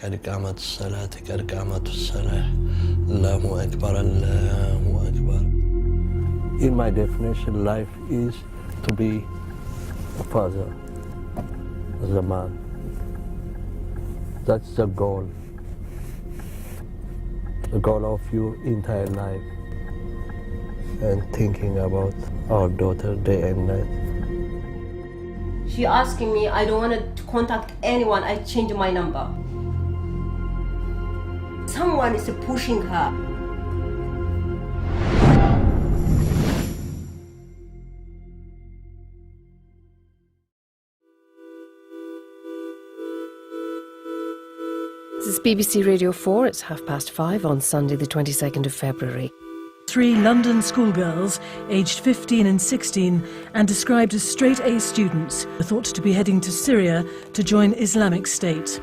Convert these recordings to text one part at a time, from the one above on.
قد قامت الصلاة قد قامت الصلاة الله أكبر الله أكبر. In my definition, life is to be a father, as a man. That's the goal of your entire life, and thinking about our daughter day and night. She asking me, I don't want to contact anyone, I changed my number. Someone is pushing her. This is BBC Radio 4. It's 5:30 on Sunday, the 22nd of February. 3 London schoolgirls, aged 15 and 16, and described as straight-A students, are thought to be heading to Syria to join Islamic State.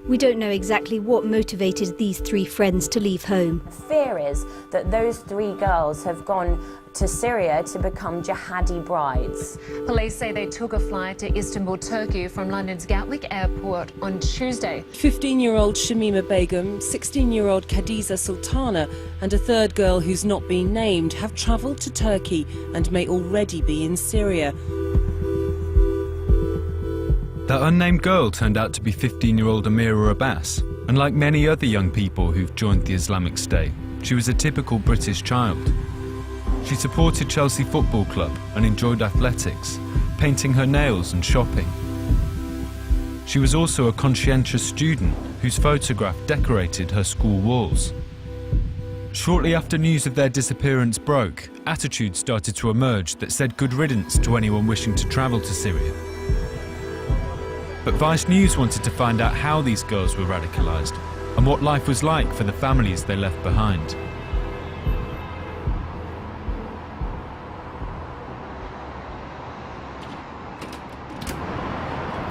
We don't know exactly what motivated these 3 friends to leave home. The fear is that those 3 girls have gone to Syria to become jihadi brides. Police say they took a flight to Istanbul, Turkey from London's Gatwick Airport on Tuesday. 15-year-old Shamima Begum, 16-year-old Khadija Sultana and a third girl who's not been named have travelled to Turkey and may already be in Syria. That unnamed girl turned out to be 15-year-old Amira Abbas, and like many other young people who've joined the Islamic State, she was a typical British child. She supported Chelsea Football Club and enjoyed athletics, painting her nails and shopping. She was also a conscientious student whose photograph decorated her school walls. Shortly after news of their disappearance broke, attitudes started to emerge that said good riddance to anyone wishing to travel to Syria. But Vice News wanted to find out how these girls were radicalised and what life was like for the families they left behind.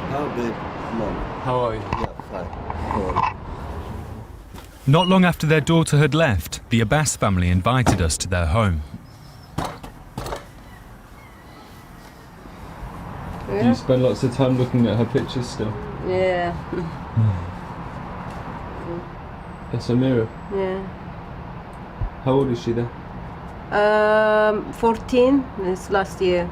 How big, Mom? How are you? Yeah, fine. How are you? Not long after their daughter had left, the Abbas family invited us to their home. Do you spend lots of time looking at her pictures still? Yeah. That's Amira. Yeah. How old is she then? 14, this last year.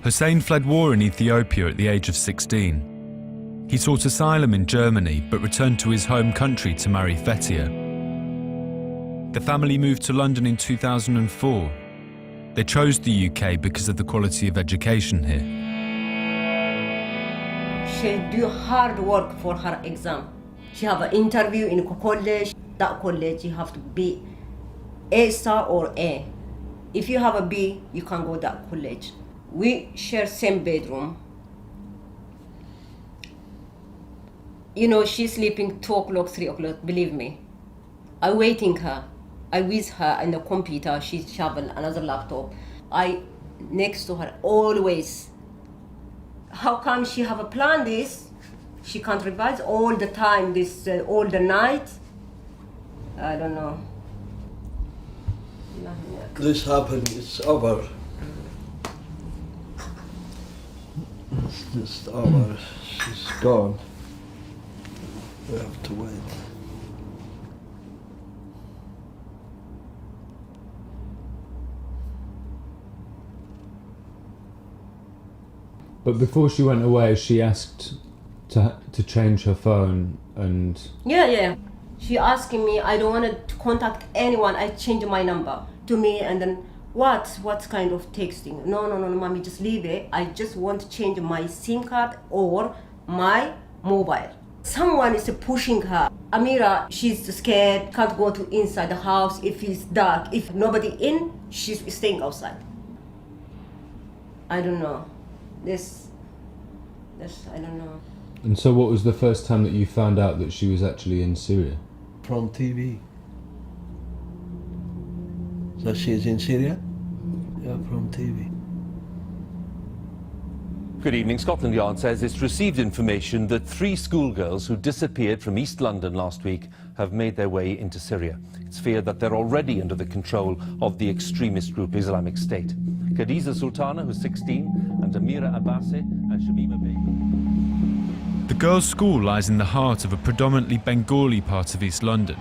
Hussein fled war in Ethiopia at the age of 16. He sought asylum in Germany but returned to his home country to marry Fetia. The family moved to London in 2004. They chose the UK because of the quality of education here. She do hard work for her exam. She have an interview in college. That college you have to be A star or A. If you have a B, you can go that college. We share same bedroom. You know, she's sleeping 2 o'clock, 3 o'clock, believe me. I waiting her. I with her in the computer, she have another laptop. I next to her always. How come she have a plan this? She can't revise all the time, this all the night. I don't know. This happened, it's over. It's just over. She's gone. We have to wait. But before she went away, she asked to change her phone and... Yeah. She asking me, I don't want to contact anyone, I change my number to me, and then what kind of texting? No, mommy, just leave it. I just want to change my SIM card or my mobile. Someone is pushing her. Amira, she's scared, can't go to inside the house if it's dark. If nobody in, she's staying outside. I don't know. This, I don't know. And so what was the first time that you found out that she was actually in Syria? From TV. So she's in Syria? Yeah, from TV. Good evening. Scotland Yard says it's received information that 3 schoolgirls who disappeared from East London last week have made their way into Syria. It's feared that they're already under the control of the extremist group Islamic State. Khadiza Sultana, who's 16, and Amira Abbasi and Shamima Begum. The girls' school lies in the heart of a predominantly Bengali part of East London,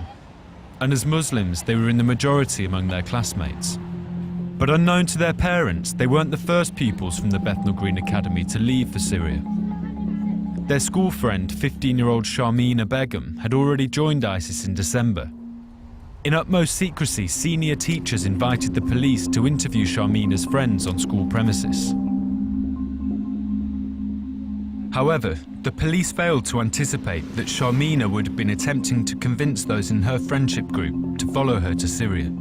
and as Muslims they were in the majority among their classmates. But unknown to their parents, they weren't the first pupils from the Bethnal Green Academy to leave for Syria. Their school friend, 15-year-old Shamima Begum, had already joined ISIS in December. In utmost secrecy, senior teachers invited the police to interview Shamina's friends on school premises. However, the police failed to anticipate that Shamina would have been attempting to convince those in her friendship group to follow her to Syria.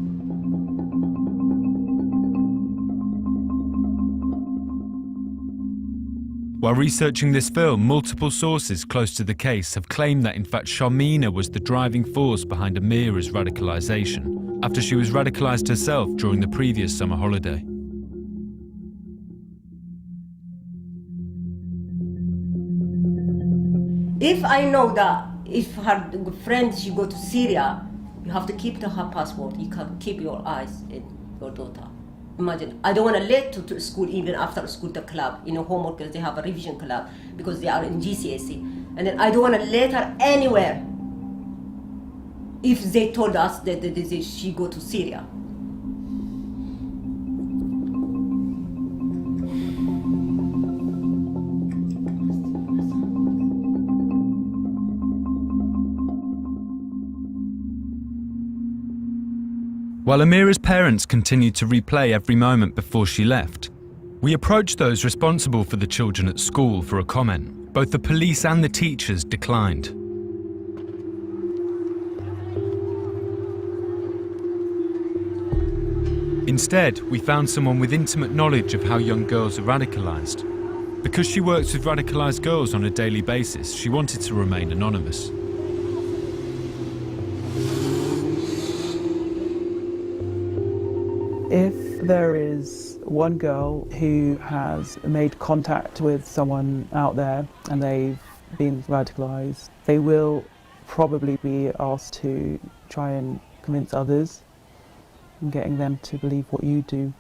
While researching this film, multiple sources close to the case have claimed that in fact Shamina was the driving force behind Amira's radicalisation, after she was radicalised herself during the previous summer holiday. If I know that if her friend she go to Syria, you have to keep her passport. You can keep your eyes in your daughter. Imagine, I don't want to let to school even after school, the club, homework, because they have a revision club, because they are in GCSE. And then I don't want to let her anywhere if they told us that she go to Syria. While Amira's parents continued to replay every moment before she left, we approached those responsible for the children at school for a comment. Both the police and the teachers declined. Instead, we found someone with intimate knowledge of how young girls are radicalised. Because she works with radicalised girls on a daily basis, she wanted to remain anonymous. If there is one girl who has made contact with someone out there and they've been radicalised, they will probably be asked to try and convince others and getting them to believe what you do.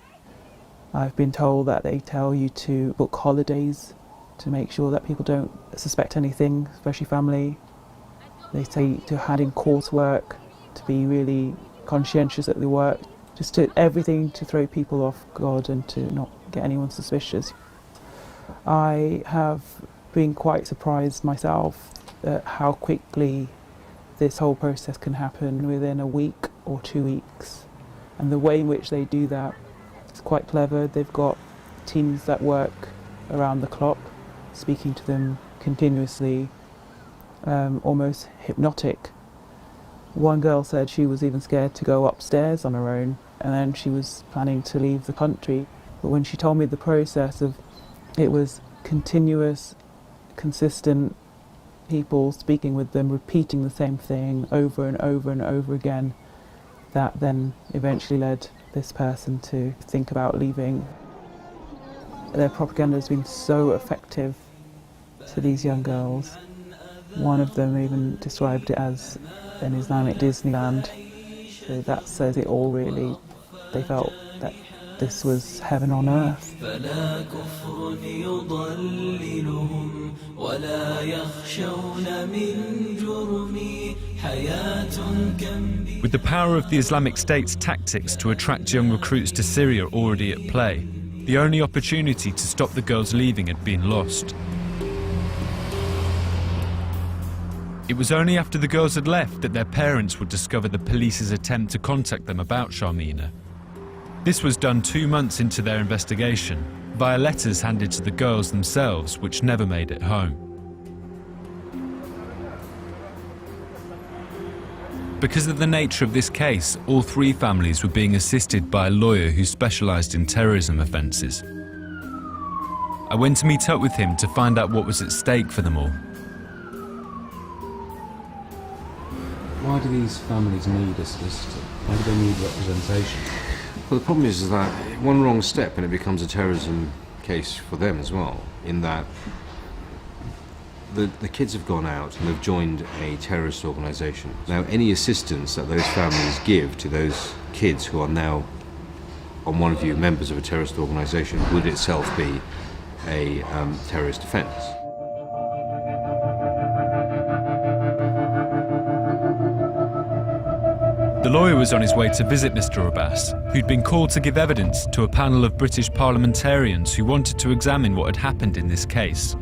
I've been told that they tell you to book holidays to make sure that people don't suspect anything, especially family. They say to hand in coursework, to be really conscientious at the work, just to everything to throw people off guard and to not get anyone suspicious. I have been quite surprised myself at how quickly this whole process can happen within a week or 2 weeks. And the way in which they do that is quite clever. They've got teams that work around the clock, speaking to them continuously, almost hypnotic. One girl said she was even scared to go upstairs on her own, and then she was planning to leave the country. But when she told me the process of it was continuous, consistent people speaking with them, repeating the same thing over and over and over again, that then eventually led this person to think about leaving. Their propaganda has been so effective to these young girls. One of them even described it as an Islamic Disneyland. So that says it all, really. They felt that this was heaven on earth. With the power of the Islamic State's tactics to attract young recruits to Syria already at play, the only opportunity to stop the girls leaving had been lost. It was only after the girls had left that their parents would discover the police's attempt to contact them about Shamina. This was done 2 months into their investigation, via letters handed to the girls themselves, which never made it home. Because of the nature of this case, all 3 families were being assisted by a lawyer who specialised in terrorism offences. I went to meet up with him to find out what was at stake for them all. Why do these families need a solicitor? Why do they need representation? Well, the problem is that one wrong step and it becomes a terrorism case for them as well, in that the kids have gone out and they've joined a terrorist organisation. Now, any assistance that those families give to those kids who are now on one view, members of a terrorist organisation would itself be a terrorist offence. The lawyer was on his way to visit Mr. Abbas, who'd been called to give evidence to a panel of British parliamentarians who wanted to examine what had happened in this case.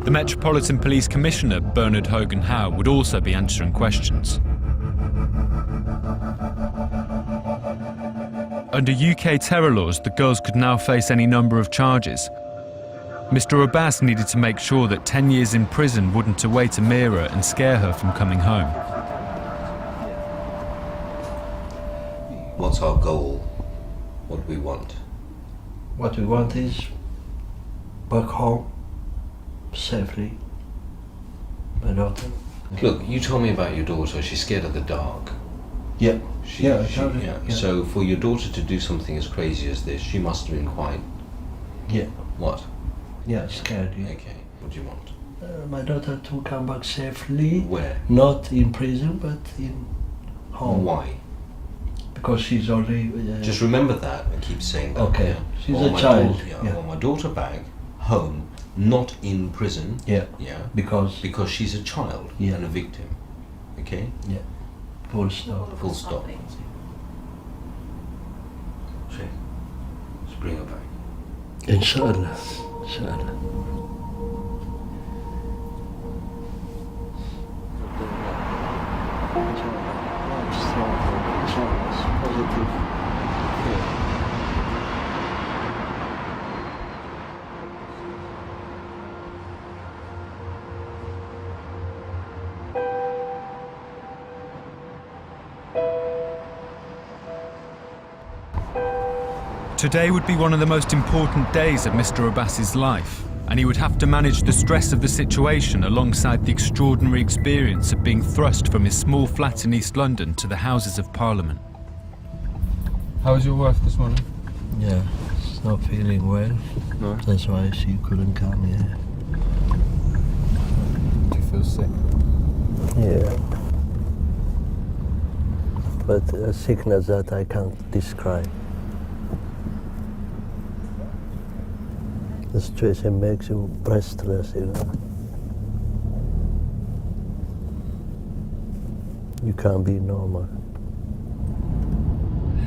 The Metropolitan Police Commissioner, Bernard Hogan-Howe, would also be answering questions. Under UK terror laws, the girls could now face any number of charges. Mr. Abbas needed to make sure that 10 years in prison wouldn't await Amira and scare her from coming home. What's our goal? What do we want? What we want is back home, safely. My daughter. Look, you told me about your daughter. She's scared of the dark. Yeah. Yeah. So for your daughter to do something as crazy as this, she must have been quite... Yeah. What? Yeah, scared. Yeah. Okay. What do you want? My daughter to come back safely. Where? Not in prison, but in home. Why? Because she's already... Just remember that and keep saying that. Okay. Yeah. She's a child. I want my daughter back, home, not in prison. Yeah. Yeah. Because she's a child and a victim. Okay? Yeah. Full stop. Full stop. See? Let's bring her back. Inshallah. Inshallah. Today would be one of the most important days of Mr. Abbas's life, and he would have to manage the stress of the situation alongside the extraordinary experience of being thrust from his small flat in East London to the Houses of Parliament. How was your wife this morning? Yeah, she's not feeling well. No. That's why she couldn't come here. Do you feel sick? Yeah. But a sickness that I can't describe. The situation makes you breathless, you know. You can't be normal.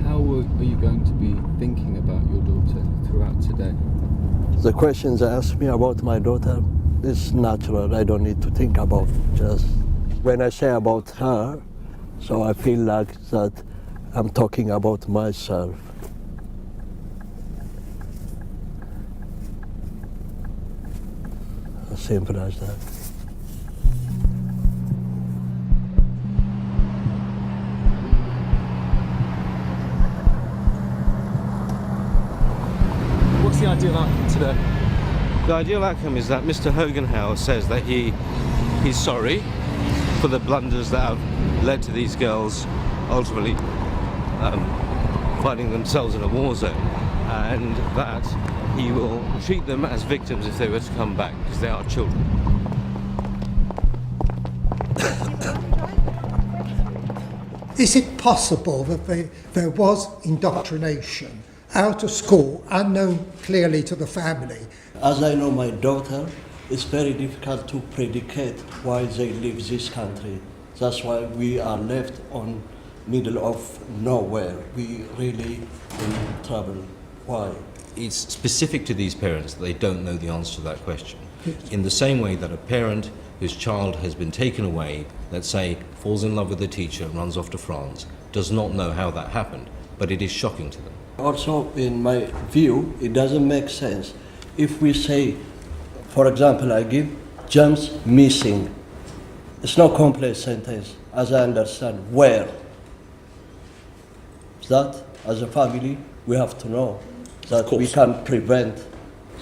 How are you going to be thinking about your daughter throughout today? The questions they ask me about my daughter is natural. I don't need to think about it. Just when I say about her, so I feel like that I'm talking about myself. As simple as that. What's the ideal outcome today? The ideal outcome is that Mr. Hogan-Howe says that he's sorry for the blunders that have led to these girls ultimately finding themselves in a war zone, and that he will treat them as victims if they were to come back, because they are children. Is it possible that there was indoctrination out of school, unknown clearly to the family? As I know my daughter, it's very difficult to predicate why they leave this country. That's why we are left on middle of nowhere. We really in trouble. Why? It's specific to these parents that they don't know the answer to that question. In the same way that a parent whose child has been taken away, let's say, falls in love with a teacher and runs off to France, does not know how that happened, but it is shocking to them. Also, in my view, it doesn't make sense. If we say, for example, I give James missing, it's not a complete sentence, as I understand. Where? That, as a family, we have to know that we can prevent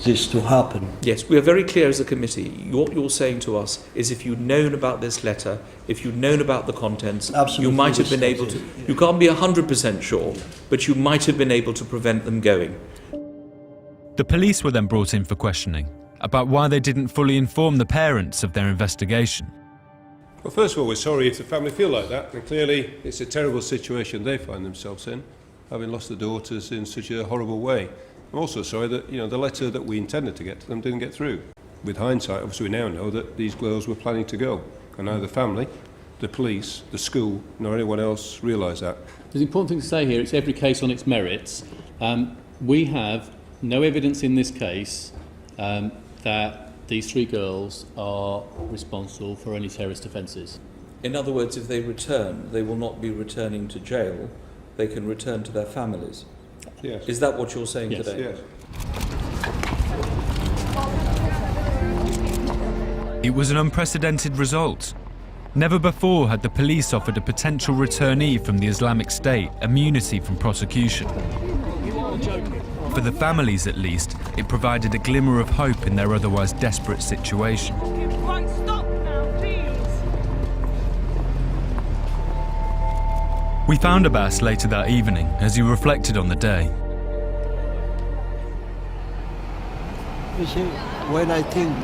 this to happen. Yes, we are very clear as a committee. What you're saying to us is if you'd known about this letter, if you'd known about the contents, Absolutely, you might have been able to... You can't be 100% sure, but you might have been able to prevent them going. The police were then brought in for questioning about why they didn't fully inform the parents of their investigation. Well, first of all, we're sorry if the family feel like that, and clearly it's a terrible situation they find themselves in, having lost their daughters in such a horrible way. I'm also sorry that, the letter that we intended to get to them didn't get through. With hindsight, obviously we now know that these girls were planning to go, and neither the family, the police, the school, nor anyone else realised that. There's an important thing to say here, it's every case on its merits. We have no evidence in this case that these 3 girls are responsible for any terrorist offences. In other words, if they return, they will not be returning to jail. They can return to their families. Yes. Is that what you're saying Yes. today? Yes. It was an unprecedented result. Never before had the police offered a potential returnee from the Islamic State immunity from prosecution. For the families, at least, it provided a glimmer of hope in their otherwise desperate situation. Right, stop now, please. We found Abbas later that evening as he reflected on the day. You see, when I think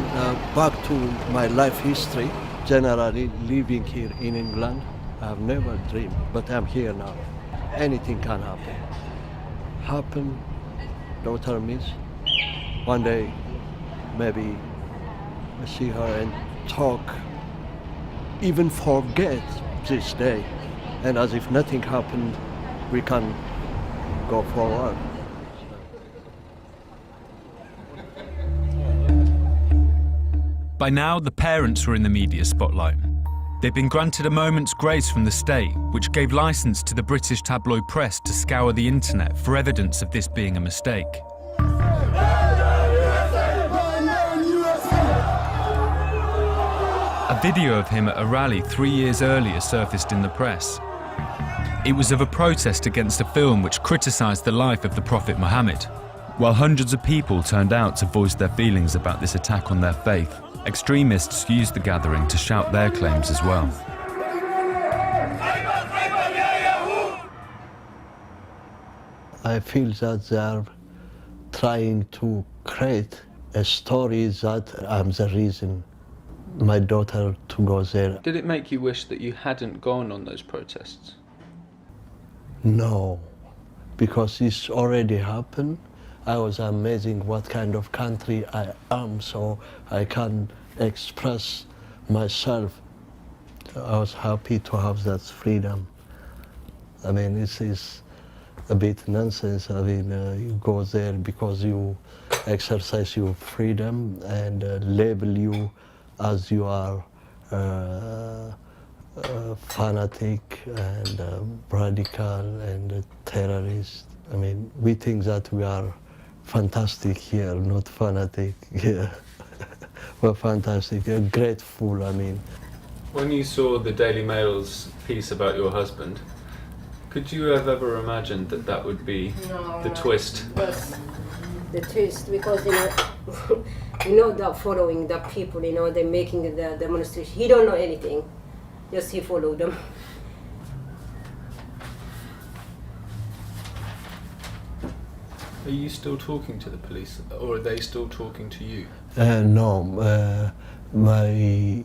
back to my life history, generally living here in England, I've never dreamed, but I'm here now. Anything can happen. Daughter miss. One day, maybe I see her and talk, even forget this day. And as if nothing happened, we can go forward. By now, the parents were in the media spotlight. They'd been granted a moment's grace from the state, which gave licence to the British tabloid press to scour the internet for evidence of this being a mistake. A video of him at a rally 3 years earlier surfaced in the press. It was of a protest against a film which criticised the life of the Prophet Muhammad. While hundreds of people turned out to voice their feelings about this attack on their faith, extremists used the gathering to shout their claims as well. I feel that they are trying to create a story that I'm the reason my daughter to go there. Did it make you wish that you hadn't gone on those protests? No, because it's already happened. I was amazing what kind of country I am, so I can express myself. I was happy to have that freedom. I mean, this is a bit nonsense. I mean, you go there because you exercise your freedom and label you as you are fanatic and radical and terrorist. I mean, we think that we are fantastic here, not fanatic. Yeah, we're fantastic. We're grateful. I mean, When you saw the Daily Mail's piece about your husband, could you have ever imagined that that would be the twist? Yes, the twist, because you know that following the people, they're making the demonstration. He don't know anything, just he followed them. Are you still talking to the police, or are they still talking to you? No, my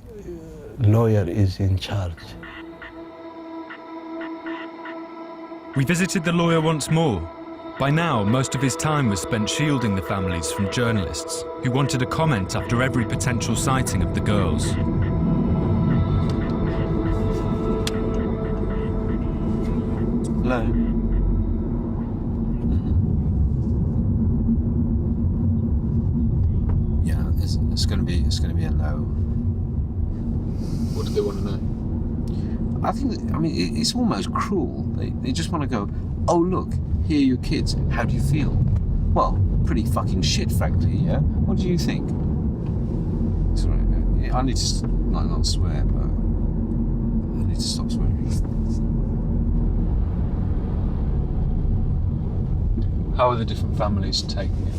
lawyer is in charge. We visited the lawyer once more. By now, most of his time was spent shielding the families from journalists who wanted a comment after every potential sighting of the girls. Hello. Yeah, it's going to be a no. What do they want to know? I mean, it's almost cruel. They just want to go, oh look, here are your kids. How do you feel? Well, pretty fucking shit, frankly. Yeah. What do you think? Sorry, I need to not swear, but I need to stop swearing. How are the different families taking it?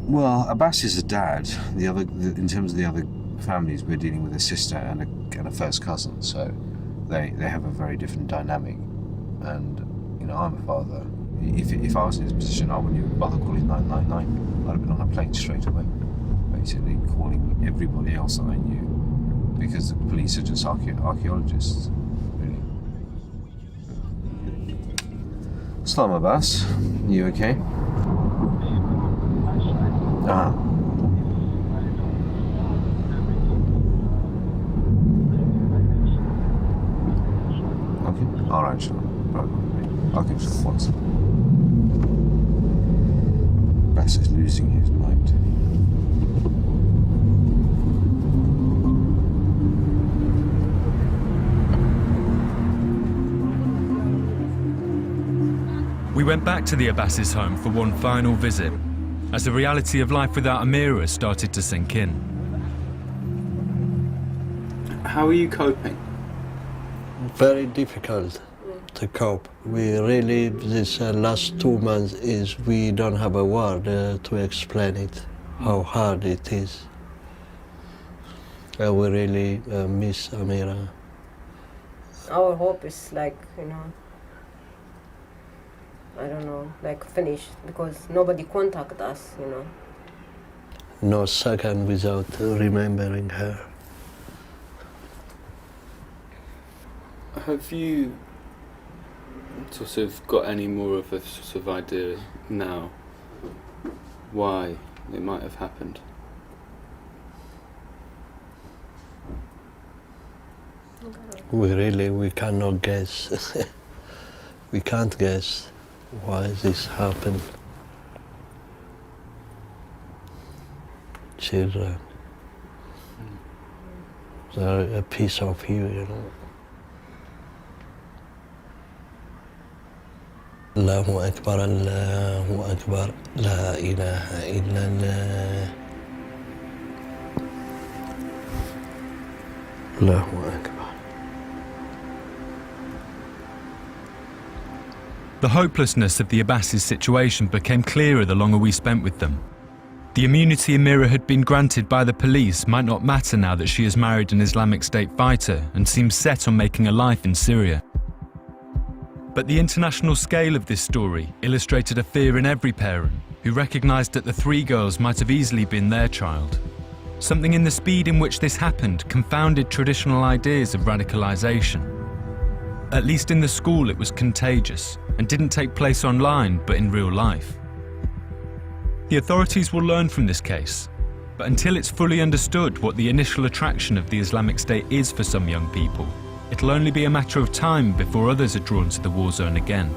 Well, Abbas is a dad. In terms of the other families, we're dealing with a sister and a first cousin, so they have a very different dynamic. And I'm a father. If I was in his position, I wouldn't even bother calling 999. I'd have been on a plane straight away, basically calling everybody else that I knew. because the police are just archaeologists, really. Salam Abbas, you okay? Ah. Okay, alright, sure. Okay, sure, once. Abbas is losing his mind. We went back to the Abbas's home for one final visit, as the reality of life without Amira started to sink in. How are you coping? Very difficult to cope. We really, this last 2 months we don't have a word to explain it, how hard it is. We really miss Amira. Our hope is like, I don't know, like finished, because nobody contact us, No second without remembering her. Have you sort of got any more of a sort of idea now why it might have happened? We cannot guess. We can't guess why this happened. Children, they're a piece of you, Allahu Akbar, Allahu Akbar, La ilaha illallah. Allahu Akbar. The hopelessness of the Abbas's situation became clearer the longer we spent with them. The immunity Amira had been granted by the police might not matter now that she has married an Islamic State fighter and seems set on making a life in Syria. But the international scale of this story illustrated a fear in every parent who recognised that the 3 girls might have easily been their child. Something in the speed in which this happened confounded traditional ideas of radicalisation. At least in the school it was contagious and didn't take place online but in real life. The authorities will learn from this case, but until it's fully understood what the initial attraction of the Islamic State is for some young people, it'll only be a matter of time before others are drawn to the war zone again.